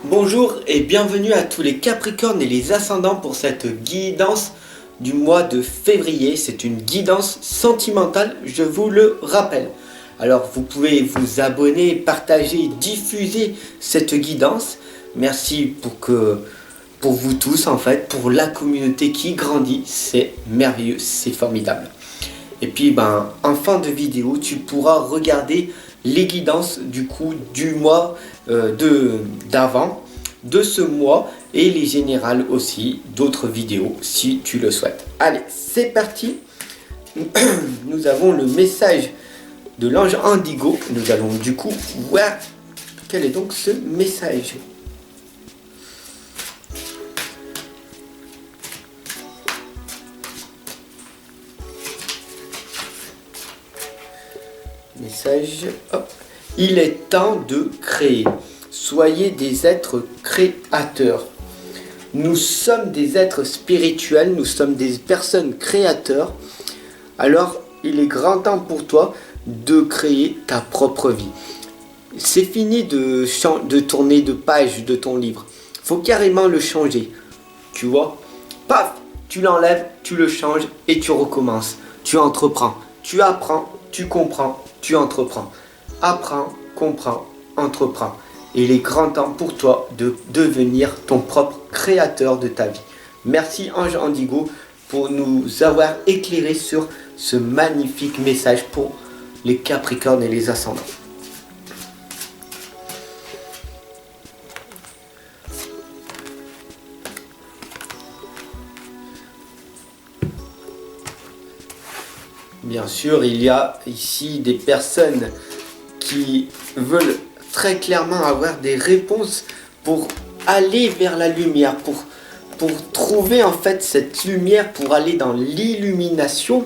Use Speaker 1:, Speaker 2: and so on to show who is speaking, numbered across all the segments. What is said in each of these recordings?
Speaker 1: Bonjour et bienvenue à tous les Capricornes et les Ascendants pour cette guidance du mois de février. C'est une guidance sentimentale, je vous le rappelle. Alors vous pouvez vous abonner, partager, diffuser cette guidance. Merci pour vous tous en fait, pour la communauté qui grandit. C'est merveilleux, c'est formidable. Et puis en fin de vidéo, tu pourras regarder les guidances du mois d'avant, de ce mois et les générales aussi, d'autres vidéos si tu le souhaites. Allez, c'est parti. Nous avons le message de l'ange Indigo. Nous allons du coup voir quel est donc ce message. Message, hop. Il est temps de créer. Soyez des êtres créateurs. Nous sommes des êtres spirituels, nous sommes des personnes créateurs. Alors, il est grand temps pour toi de créer ta propre vie. C'est fini de tourner de page de ton livre. Faut carrément le changer. Tu vois? Paf! Tu l'enlèves, tu le changes et tu recommences. Tu entreprends. Tu apprends, tu comprends, tu entreprends. Apprends, comprends, entreprends. Et il est grand temps pour toi de devenir ton propre créateur de ta vie. Merci Ange Indigo pour nous avoir éclairé sur ce magnifique message pour les Capricornes et les Ascendants. Bien sûr, il y a ici des personnes qui veulent très clairement avoir des réponses pour aller vers la lumière, pour trouver en fait cette lumière, pour aller dans l'illumination.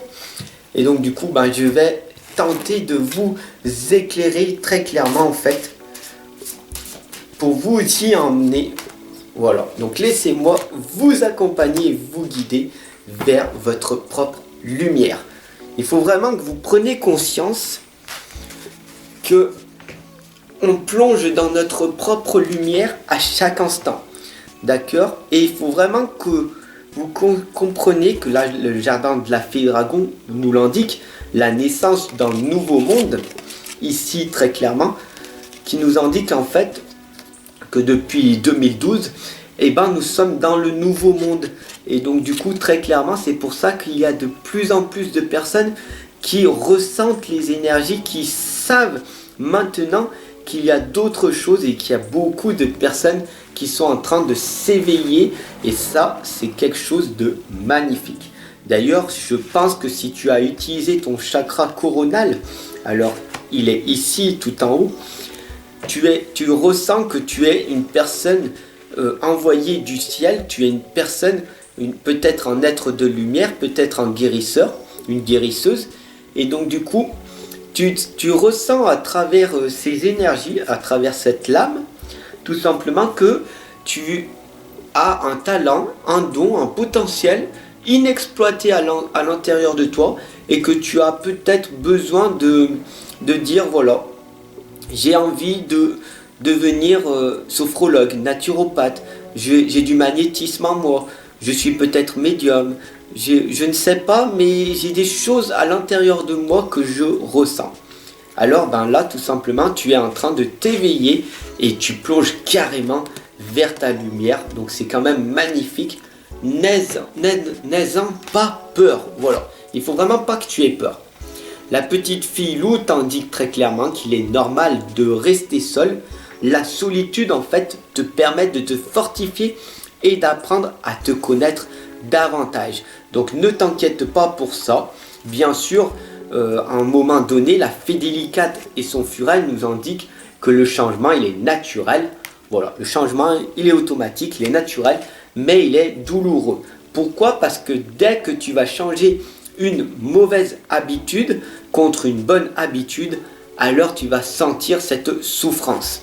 Speaker 1: Et donc du coup, je vais tenter de vous éclairer très clairement en fait, pour vous y emmener. Voilà, donc laissez-moi vous accompagner et vous guider vers votre propre lumière. Il faut vraiment que vous preniez conscience que on plonge dans notre propre lumière à chaque instant. D'accord? Et il faut vraiment que vous compreniez que là, le jardin de la fée dragon nous l'indique, la naissance d'un nouveau monde, ici très clairement, qui nous indique en fait que depuis 2012, nous sommes dans le nouveau monde. Et donc du coup, très clairement, c'est pour ça qu'il y a de plus en plus de personnes qui ressentent les énergies, qui savent maintenant qu'il y a d'autres choses et qu'il y a beaucoup de personnes qui sont en train de s'éveiller. Et ça, c'est quelque chose de magnifique. D'ailleurs, je pense que si tu as utilisé ton chakra coronal, alors il est ici tout en haut, tu ressens que tu es une personne envoyée du ciel, tu es une personne, peut-être un être de lumière, peut-être un guérisseur, une guérisseuse. Et donc du coup, tu ressens à travers ces énergies, à travers cette lame, tout simplement que tu as un talent, un don, un potentiel inexploité à l'intérieur de toi et que tu as peut-être besoin de dire voilà, j'ai envie de devenir sophrologue, naturopathe, j'ai du magnétisme en moi, je suis peut-être médium, je ne sais pas, mais j'ai des choses à l'intérieur de moi que je ressens. Alors là, tout simplement, tu es en train de t'éveiller et tu plonges carrément vers ta lumière. Donc c'est quand même magnifique. N'ayant pas peur. Voilà. Il faut vraiment pas que tu aies peur. La petite fille loup t'indique très clairement qu'il est normal de rester seul. La solitude en fait te permet de te fortifier et d'apprendre à te connaître davantage. Donc ne t'inquiète pas pour ça. Bien sûr, à un moment donné, la fée délicate et son furet nous indiquent que le changement il est naturel. Voilà, le changement il est automatique, il est naturel, mais il est douloureux. Pourquoi? Parce que dès que tu vas changer une mauvaise habitude contre une bonne habitude, alors tu vas sentir cette souffrance.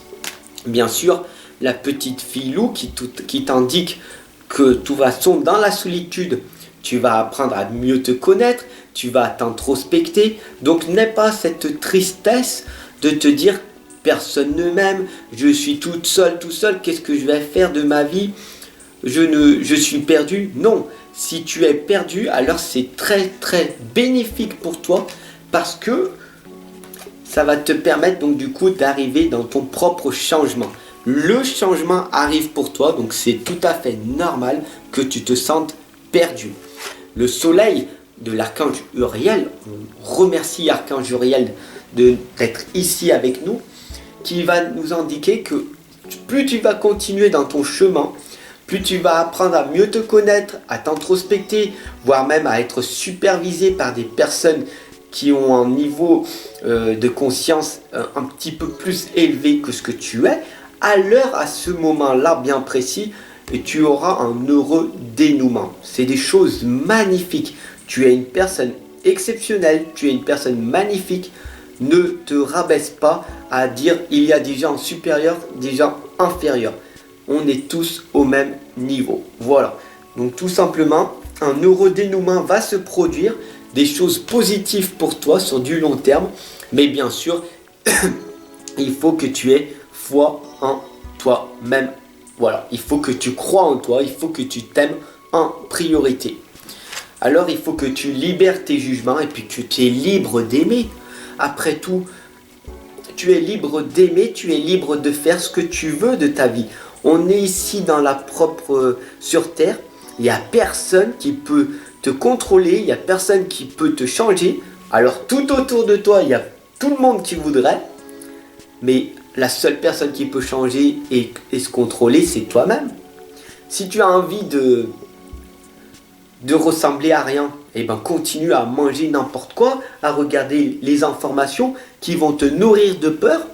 Speaker 1: Bien sûr, la petite fille loup qui t'indique que tout va sombre dans la solitude, tu vas apprendre à mieux te connaître, tu vas t'introspecter. Donc n'aie pas cette tristesse de te dire personne ne m'aime, je suis toute seule, tout seul, qu'est-ce que je vais faire de ma vie? Je suis perdu. Non, si tu es perdu, alors c'est très très bénéfique pour toi parce que ça va te permettre donc du coup d'arriver dans ton propre changement. Le changement arrive pour toi, donc c'est tout à fait normal que tu te sentes perdu. Le soleil de l'archange Uriel, on remercie l'archange Uriel d'être ici avec nous, qui va nous indiquer que plus tu vas continuer dans ton chemin, plus tu vas apprendre à mieux te connaître, à t'introspecter, voire même à être supervisé par des personnes qui ont un niveau de conscience un petit peu plus élevé que ce que tu es, alors à ce moment-là bien précis, tu auras un heureux dénouement. C'est des choses magnifiques. Tu es une personne exceptionnelle, tu es une personne magnifique. Ne te rabaisse pas à dire il y a des gens supérieurs, des gens inférieurs. On est tous au même niveau. Voilà. Donc tout simplement, un heureux dénouement va se produire, des choses positives pour toi sur du long terme. Mais bien sûr, il faut que tu aies foi en toi-même. Voilà. Il faut que tu crois en toi, il faut que tu t'aimes en priorité. Alors il faut que tu libères tes jugements et puis que tu es libre d'aimer. Après tout, tu es libre d'aimer, tu es libre de faire ce que tu veux de ta vie. On est ici dans la propre sur terre. Il n'y a personne qui peut te contrôler, il n'y a personne qui peut te changer. Alors tout autour de toi, il y a tout le monde qui voudrait. Mais la seule personne qui peut changer et se contrôler, c'est toi-même. Si tu as envie de ressembler à rien, et ben continue à manger n'importe quoi, à regarder les informations qui vont te nourrir de peur,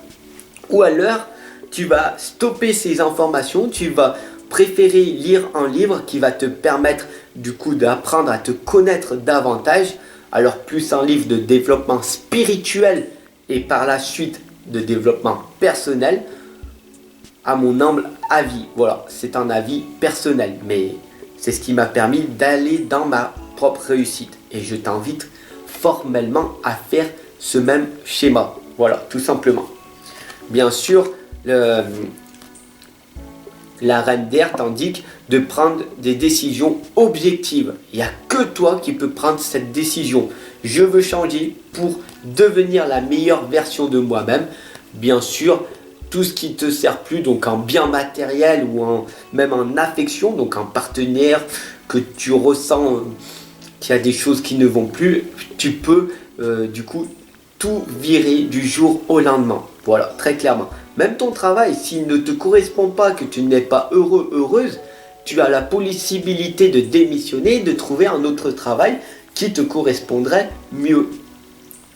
Speaker 1: ou alors tu vas stopper ces informations, tu vas préférer lire un livre qui va te permettre du coup d'apprendre à te connaître davantage, alors plus un livre de développement spirituel et par la suite de développement personnel, à mon humble avis. Voilà, c'est un avis personnel, mais c'est ce qui m'a permis d'aller dans ma propre réussite. Et je t'invite formellement à faire ce même schéma. Voilà, tout simplement. Bien sûr, la reine d'air t'indique de prendre des décisions objectives. Il n'y a que toi qui peux prendre cette décision. Je veux changer pour devenir la meilleure version de moi-même. Bien sûr, tout ce qui ne te sert plus, donc en bien matériel ou même en affection, donc en partenaire que tu ressens qu'il y a des choses qui ne vont plus, tu peux du coup tout virer du jour au lendemain. Voilà, très clairement. Même ton travail, s'il ne te correspond pas, que tu n'es pas heureux, heureuse, tu as la possibilité de démissionner, de trouver un autre travail qui te correspondrait mieux.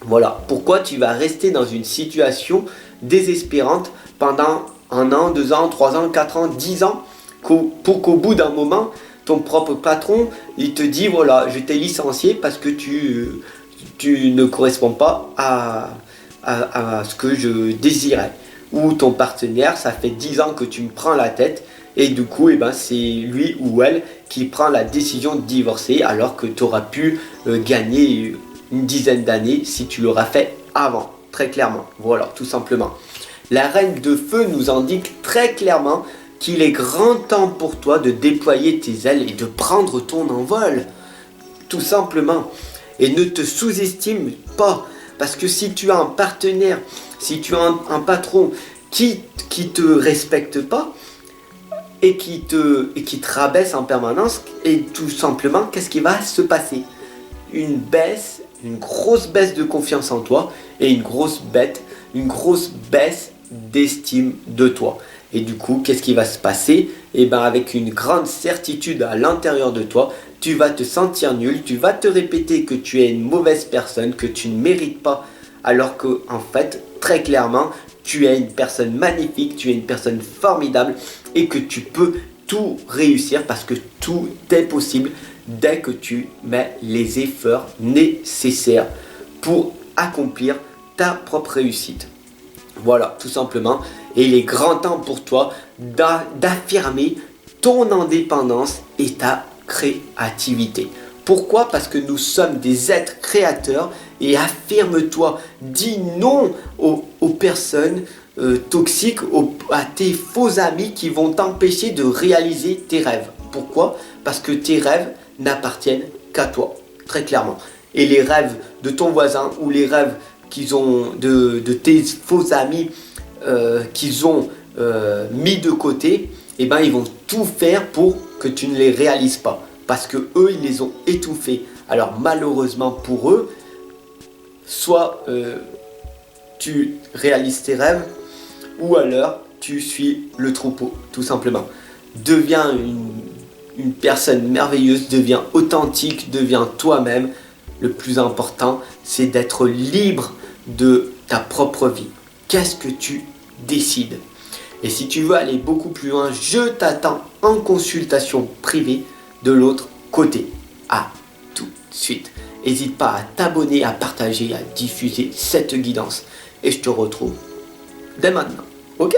Speaker 1: Voilà, pourquoi tu vas rester dans une situation désespérante pendant 1 an, 2 ans, 3 ans, 4 ans, 10 ans, pour qu'au bout d'un moment, ton propre patron, il te dit voilà, je t'ai licencié parce que tu ne corresponds pas à ce que je désirais. Ou ton partenaire, ça fait 10 ans que tu me prends la tête et du coup, c'est lui ou elle qui prend la décision de divorcer alors que tu auras pu gagner une dizaine d'années si tu l'auras fait avant, très clairement. Voilà, tout simplement. La reine de feu nous indique très clairement qu'il est grand temps pour toi de déployer tes ailes et de prendre ton envol. Tout simplement. Et ne te sous-estime pas. Parce que si tu as un partenaire, si tu as un patron qui te respecte pas et qui te rabaisse en permanence, et tout simplement, qu'est-ce qui va se passer? Une grosse baisse de confiance en toi et une grosse baisse d'estime de toi. Et du coup, qu'est-ce qui va se passer? Avec une grande certitude à l'intérieur de toi, tu vas te sentir nul, tu vas te répéter que tu es une mauvaise personne, que tu ne mérites pas, alors que en fait, très clairement, tu es une personne magnifique, tu es une personne formidable et que tu peux tout réussir parce que tout est possible dès que tu mets les efforts nécessaires pour accomplir ta propre réussite. Voilà, tout simplement. Et il est grand temps pour toi d'affirmer ton indépendance et ta créativité. Pourquoi? Parce que nous sommes des êtres créateurs et affirme-toi, dis non aux personnes toxique à tes faux amis qui vont t'empêcher de réaliser tes rêves. Pourquoi? Parce que tes rêves n'appartiennent qu'à toi, très clairement. Et les rêves de ton voisin ou les rêves de tes faux amis qu'ils ont mis de côté, eh ben, ils vont tout faire pour que tu ne les réalises pas. Parce que eux, ils les ont étouffés. Alors malheureusement pour eux, soit tu réalises tes rêves, ou alors tu suis le troupeau, tout simplement. Deviens une personne merveilleuse, deviens authentique, deviens toi-même. Le plus important, c'est d'être libre de ta propre vie. Qu'est-ce que tu décides? Et si tu veux aller beaucoup plus loin, je t'attends en consultation privée de l'autre côté. À tout de suite. N'hésite pas à t'abonner, à partager, à diffuser cette guidance. Et je te retrouve dès maintenant. Ok?